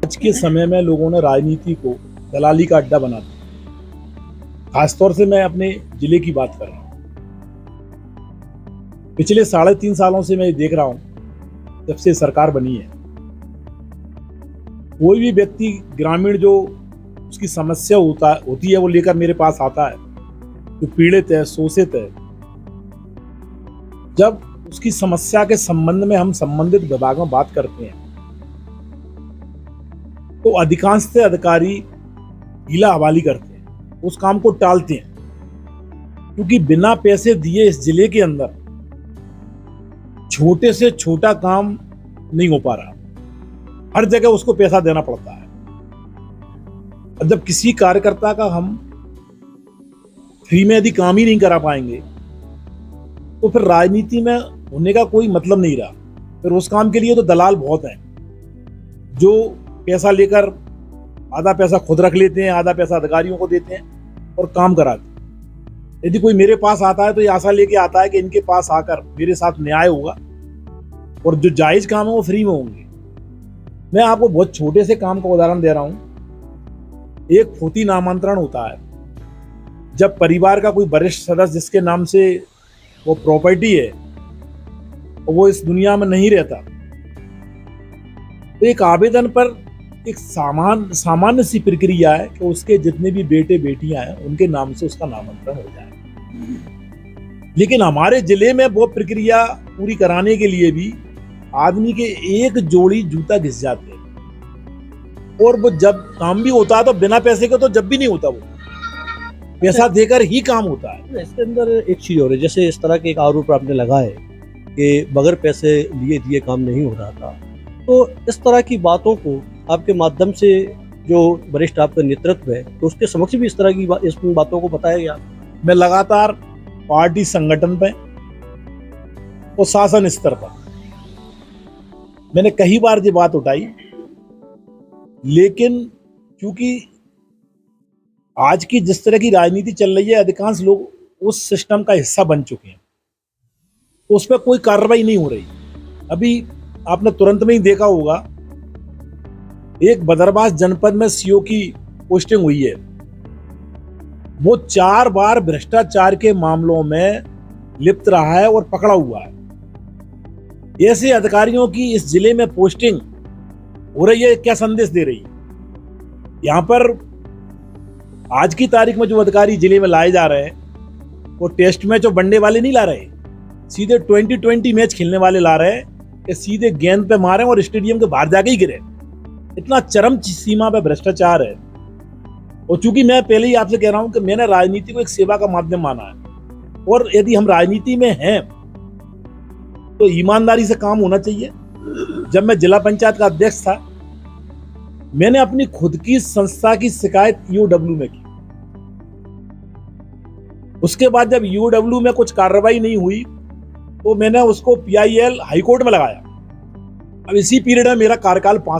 आज के समय में लोगों ने राजनीति को दलाली का अड्डा बना दिया। खासतौर से मैं अपने जिले की बात कर रहा हूँ। पिछले 3.5 सालों से मैं देख रहा हूँ, जब से सरकार बनी है, कोई भी व्यक्ति ग्रामीण जो उसकी समस्या होती है वो लेकर मेरे पास आता है, जो पीड़ित है, शोषित है। जब उसकी समस्या के संबंध में हम संबंधित विभाग में बात करते हैं तो अधिकांश से अधिकारी हीला हवाली करते हैं, उस काम को टालते हैं, क्योंकि बिना पैसे दिए इस जिले के अंदर छोटे से छोटा काम नहीं हो पा रहा। हर जगह उसको पैसा देना पड़ता है। और जब किसी कार्यकर्ता का हम फ्री में यदि काम ही नहीं करा पाएंगे तो फिर राजनीति में होने का कोई मतलब नहीं रहा। फिर उस काम के लिए तो दलाल बहुत हैं, जो पैसा लेकर आधा पैसा खुद रख लेते हैं, आधा पैसा अधिकारियों को देते हैं और काम कराते हैं। यदि कोई मेरे पास आता है तो ये आशा लेके आता है कि इनके पास आकर मेरे साथ न्याय होगा और जो जायज काम है वो फ्री में होंगे। मैं आपको बहुत छोटे से काम का उदाहरण दे रहा हूं। एक फौती नामांतरण होता है। जब परिवार का कोई वरिष्ठ सदस्य जिसके नाम से वो प्रॉपर्टी है और वो इस दुनिया में नहीं रहता, तो एक आवेदन पर एक सामान्य सी प्रक्रिया है कि उसके जितने भी बेटे बेटियां हैं उनके नाम से उसका नामांतरण हो जाए। लेकिन हमारे जिले में वो प्रक्रिया पूरी कराने के लिए भी आदमी के एक जोड़ी जूता घिस जाते हैं, और वो जब काम भी होता है तो बिना पैसे के तो जब भी नहीं होता, वो पैसा देकर ही काम होता है। इसके अंदर एक चीज और है, जैसे इस तरह के एक आरोप आपने लगाए कि बगैर पैसे लिए दिए काम नहीं हो रहा था, तो इस तरह की बातों को आपके माध्यम से जो वरिष्ठ आपका नेतृत्व है तो उसके समक्ष भी इस तरह की इस बातों को बताया गया। मैं लगातार पार्टी संगठन पे और शासन स्तर पर मैंने कई बार ये बात उठाई, लेकिन क्योंकि आज की जिस तरह की राजनीति चल रही है, अधिकांश लोग उस सिस्टम का हिस्सा बन चुके हैं, तो उस पर कोई कार्रवाई नहीं हो रही। अभी आपने तुरंत में ही देखा होगा, एक बदरबास जनपद में सीओ की पोस्टिंग हुई है। वो 4 बार भ्रष्टाचार के मामलों में लिप्त रहा है और पकड़ा हुआ है। ऐसे अधिकारियों की इस जिले में पोस्टिंग हो रही है, क्या संदेश दे रही है? यहां पर आज की तारीख में जो अधिकारी जिले में लाए जा रहे हैं वो टेस्ट मैच और वनडे वाले नहीं ला रहे, सीधे 2020 मैच खेलने वाले ला रहे हैं कि सीधे गेंद पे मारे और स्टेडियम के बाहर जाके ही गिरे। इतना चरम सीमा पे भ्रष्टाचार है। और चूंकि मैं पहले ही आपसे कह रहा हूं कि मैंने राजनीति को एक सेवा का माध्यम माना है, और यदि हम राजनीति में हैं तो ईमानदारी से काम होना चाहिए। जब मैं जिला पंचायत का अध्यक्ष था, मैंने अपनी खुद की संस्था की शिकायत ईओडब्ल्यू में की। उसके बाद जब ईओडब्ल्यू में कुछ कार्रवाई नहीं हुई तो मैंने उसको पीआईएल हाईकोर्ट में लगाया। अब इसी पीरियड में मेरा कार्यकाल 5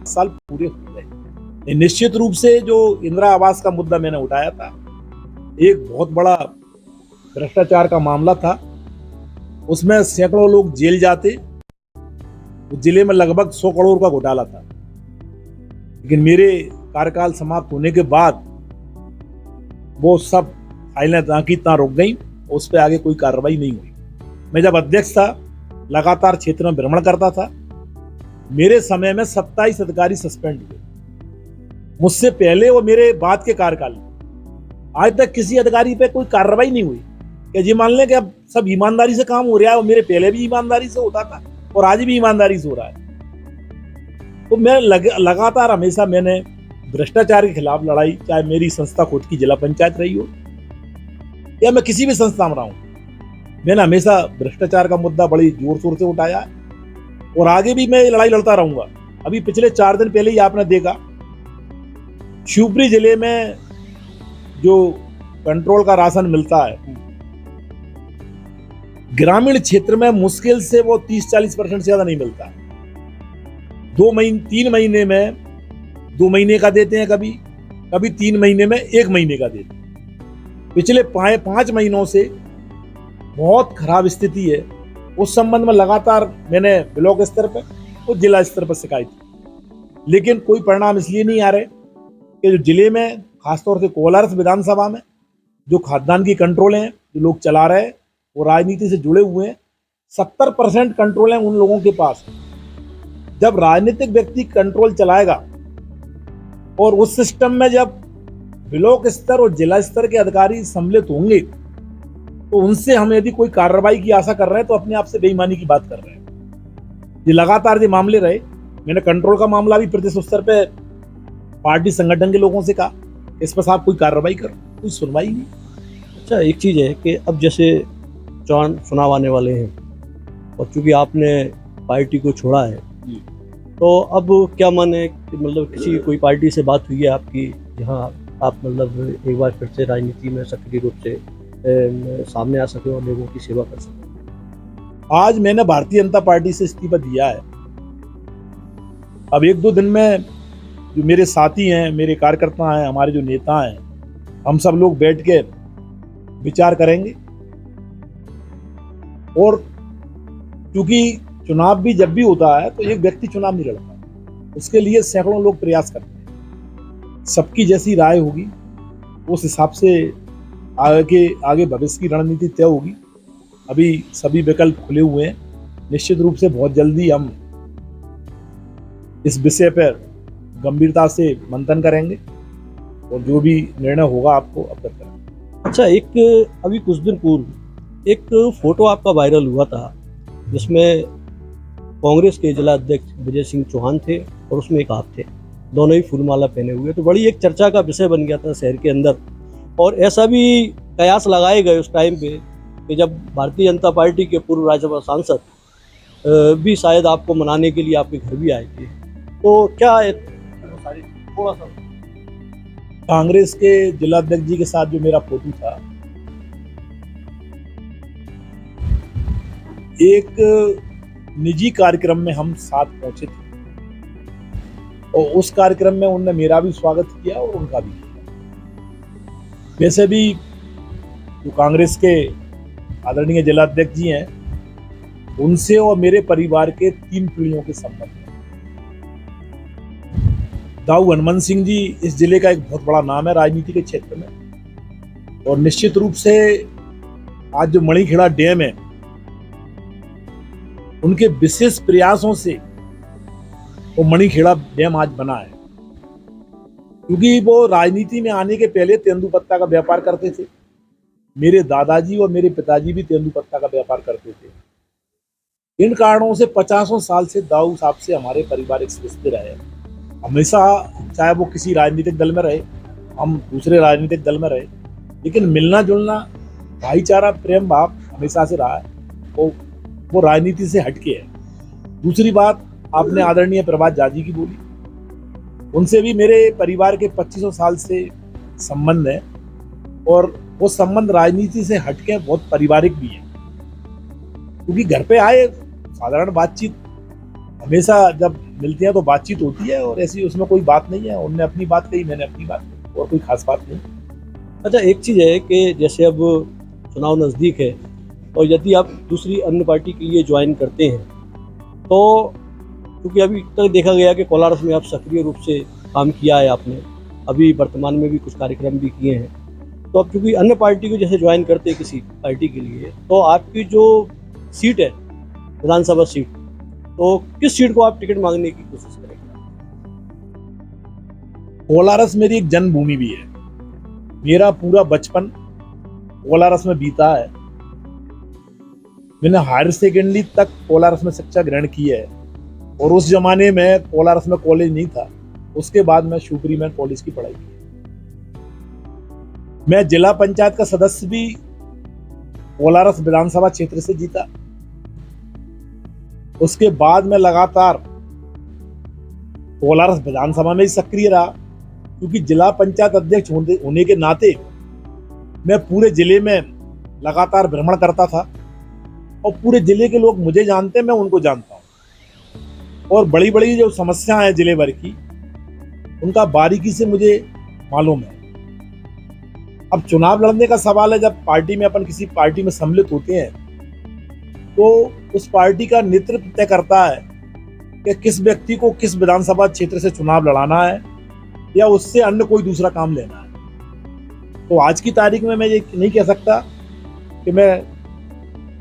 साल पूरे हो गए। निश्चित रूप से जो इंदिरा आवास का मुद्दा मैंने उठाया था, एक बहुत बड़ा भ्रष्टाचार का मामला था। उसमें सैकड़ों लोग जेल जाते। जिले में लगभग 100 करोड़ का घोटाला था। लेकिन मेरे कार्यकाल समाप्त होने के बाद वो सब फाइलें जहां की तहां रुक गई, उस पर आगे कोई कार्रवाई नहीं हुई। मैं जब अध्यक्ष था, लगातार क्षेत्र में भ्रमण करता था। मेरे समय में 27 अधिकारी सस्पेंड हुए, मुझसे पहले और मेरे बाद के कार्यकाल में आज तक किसी अधिकारी पे कोई कार्रवाई नहीं हुई। कि जी मान लें कि अब सब ईमानदारी से काम हो रहा है, और मेरे पहले भी ईमानदारी से होता था और आज भी ईमानदारी से हो रहा है। तो मैं लगातार हमेशा मैंने भ्रष्टाचार के खिलाफ लड़ाई, चाहे मेरी संस्था खुद की जिला पंचायत रही हो या मैं किसी भी संस्था में रहा हूं, मैंने हमेशा भ्रष्टाचार का मुद्दा बड़ी जोर शोर से उठाया है और आगे भी मैं ये लड़ाई लड़ता रहूंगा। अभी पिछले 4 दिन पहले ही आपने देखा शिवपुरी जिले में जो कंट्रोल का राशन मिलता है, ग्रामीण क्षेत्र में मुश्किल से वो 30-40% से ज्यादा नहीं मिलता। 3 महीने में 2 महीने का देते हैं, कभी 3 महीने में 1 महीने का देते हैं। पिछले 5 महीनों से बहुत खराब स्थिति है। उस संबंध में लगातार मैंने ब्लॉक स्तर पर और जिला स्तर पर शिकायत की, लेकिन कोई परिणाम इसलिए नहीं आ रहे कि जो जिले में खासतौर से कोलारस विधानसभा में जो खाद्यान्न की कंट्रोल है जो लोग चला रहे हैं वो राजनीति से जुड़े हुए हैं। 70% कंट्रोल है उन लोगों के पास। जब राजनीतिक व्यक्ति कंट्रोल चलाएगा और उस सिस्टम में जब ब्लॉक स्तर और जिला स्तर के अधिकारी सम्मिलित होंगे तो उनसे हम यदि कोई कार्रवाई की आशा कर रहे हैं तो अपने आप से बेईमानी की बात कर रहे हैं। ये लगातार ये मामले रहे। मैंने कंट्रोल का मामला भी प्रदेश स्तर पे पार्टी संगठन के लोगों से कहा, इस पर साहब कोई कार्रवाई करो, कोई सुनवाई नहीं। अच्छा, एक चीज़ है कि अब जैसे चुनाव आने वाले हैं और चूंकि आपने पार्टी को छोड़ा है तो अब क्या मन है कि मतलब किसी कोई पार्टी से बात हुई है आपकी जहां आप मतलब एक बार फिर से राजनीति में सक्रिय रूप से सामने आ सके और लोगों की सेवा कर सके? आज मैंने भारतीय जनता पार्टी से इस्तीफा दिया है। अब 1-2 दिन में जो मेरे साथी हैं, मेरे कार्यकर्ता हैं, हमारे जो नेता हैं, हम सब लोग बैठ के विचार करेंगे। और क्योंकि चुनाव भी जब भी होता है तो एक व्यक्ति चुनाव नहीं लड़ता, उसके लिए सैकड़ों लोग प्रयास करते हैं। सबकी जैसी राय होगी उस हिसाब से आगे भविष्य की रणनीति तय होगी। अभी सभी विकल्प खुले हुए हैं। निश्चित रूप से बहुत जल्दी हम इस विषय पर गंभीरता से मंथन करेंगे और जो भी निर्णय होगा आपको अवगत करेंगे। अच्छा, एक अभी कुछ दिन पूर्व एक फोटो आपका वायरल हुआ था जिसमें कांग्रेस के जिला अध्यक्ष विजय सिंह चौहान थे और उसमें एक आप थे, दोनों ही फूलमाला पहने हुए। तो बड़ी एक चर्चा का विषय बन गया था शहर के अंदर, और ऐसा भी कयास लगाए गए उस टाइम पे कि जब भारतीय जनता पार्टी के पूर्व राज्यसभा सांसद भी शायद आपको मनाने के लिए आपके घर भी आए थे। तो क्या थोड़ा सा कांग्रेस के जिला अध्यक्ष जी के साथ जो मेरा फोटो था, एक निजी कार्यक्रम में हम साथ पहुंचे थे और उस कार्यक्रम में उन्होंने मेरा भी स्वागत किया और उनका भी किया। वैसे भी जो कांग्रेस के आदरणीय जिला अध्यक्ष जी हैं, उनसे और मेरे परिवार के 3 पीढ़ियों के संबंध हैं। दाऊ हनुमान सिंह जी इस जिले का एक बहुत बड़ा नाम है राजनीति के क्षेत्र में, और निश्चित रूप से आज जो मणिखेड़ा डैम है उनके विशेष प्रयासों से वो मणिखेड़ा डैम आज बना है। क्योंकि वो राजनीति में आने के पहले तेंदुपत्ता का व्यापार करते थे। मेरे दादाजी और मेरे पिताजी भी तेंदुपत्ता का व्यापार करते थे। इन कारणों से 50 साल से दाऊ साहब से हमारे पारिवारिक रिश्ते रहे। हमेशा, चाहे वो किसी राजनीतिक दल में रहे, हम दूसरे राजनीतिक दल में रहे, लेकिन मिलना जुलना, भाईचारा, प्रेम भाव हमेशा से रहा है। वो राजनीति से हटके है। दूसरी बात आपने आदरणीय प्रभात झा जी की बोली, उनसे भी मेरे परिवार के 25 साल से संबंध है और वो संबंध राजनीति से हटके बहुत पारिवारिक भी है। क्योंकि घर पे आए साधारण बातचीत, हमेशा जब मिलते हैं तो बातचीत होती है और ऐसी उसमें कोई बात नहीं है। उन्होंने अपनी बात कही, मैंने अपनी बात कही, और कोई खास बात नहीं। अच्छा, एक चीज़ है कि जैसे अब चुनाव नज़दीक है और यदि आप दूसरी अन्य पार्टी के लिए ज्वाइन करते हैं तो क्योंकि अभी तक देखा गया कि कोलारस में आप सक्रिय रूप से काम किया है आपने, अभी वर्तमान में भी कुछ कार्यक्रम भी किए हैं, तो अब क्योंकि अन्य पार्टी को जैसे ज्वाइन करते हैं किसी पार्टी के लिए, तो आपकी जो सीट है विधानसभा सीट, तो किस सीट को आप टिकट मांगने की कोशिश करेंगे? कोलारस मेरी एक जन्मभूमि भी है। मेरा पूरा बचपन कोलारस में बीता है। मैंने हायर सेकेंडरी तक कोलारस में शिक्षा ग्रहण की है और उस जमाने में कोलारस में कॉलेज नहीं था। उसके बाद मैं शिवपुरी में कॉलेज की पढ़ाई की। मैं जिला पंचायत का सदस्य भी कोलारस विधानसभा क्षेत्र से जीता। उसके बाद मैं लगातार कोलारस विधानसभा में ही सक्रिय रहा, क्योंकि जिला पंचायत अध्यक्ष होने के नाते मैं पूरे जिले में लगातार भ्रमण करता था और पूरे जिले के लोग मुझे जानते हैं, मैं उनको जानता हूँ। और बड़ी बड़ी जो समस्याएं हैं जिले भर की, उनका बारीकी से मुझे मालूम है। अब चुनाव लड़ने का सवाल है, जब पार्टी में अपन किसी पार्टी में सम्मिलित होते हैं तो उस पार्टी का नेतृत्व तय करता है कि किस व्यक्ति को किस विधानसभा क्षेत्र से चुनाव लड़ाना है या उससे अन्य कोई दूसरा काम लेना है। तो आज की तारीख में मैं ये नहीं कह सकता कि मैं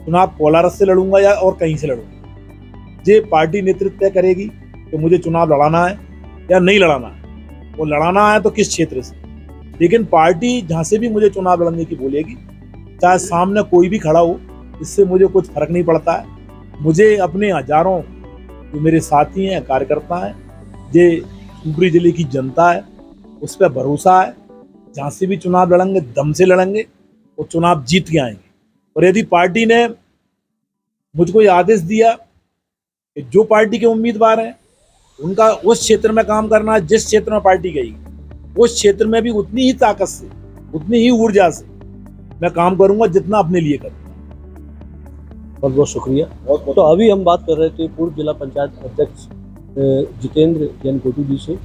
चुनाव कोलारस से लड़ूंगा या और कहीं से लड़ूंगा। ये पार्टी नेतृत्व तय करेगी कि मुझे चुनाव लड़ाना है या नहीं लड़ाना है। वो लड़ाना है तो किस क्षेत्र से, लेकिन पार्टी जहाँ से भी मुझे चुनाव लड़ने की बोलेगी, चाहे सामने कोई भी खड़ा हो, इससे मुझे कुछ फर्क नहीं पड़ता है। मुझे अपने हजारों जो मेरे साथी हैं, कार्यकर्ता हैं, ये ऊपरी जिले की जनता है, उस पर भरोसा है। जहाँ से भी चुनाव लड़ेंगे दम से लड़ेंगे और चुनाव जीत के आएंगे। और यदि पार्टी ने मुझको ये आदेश दिया कि जो पार्टी के उम्मीदवार हैं उनका उस क्षेत्र में काम करना है, जिस क्षेत्र में पार्टी गई उस क्षेत्र में भी उतनी ही ताकत से, उतनी ही ऊर्जा से मैं काम करूंगा जितना अपने लिए करूंगा। बहुत बहुत शुक्रिया। तो अभी हम बात कर रहे थे पूर्व जिला पंचायत अध्यक्ष जितेंद्र जैन कोटू जी से।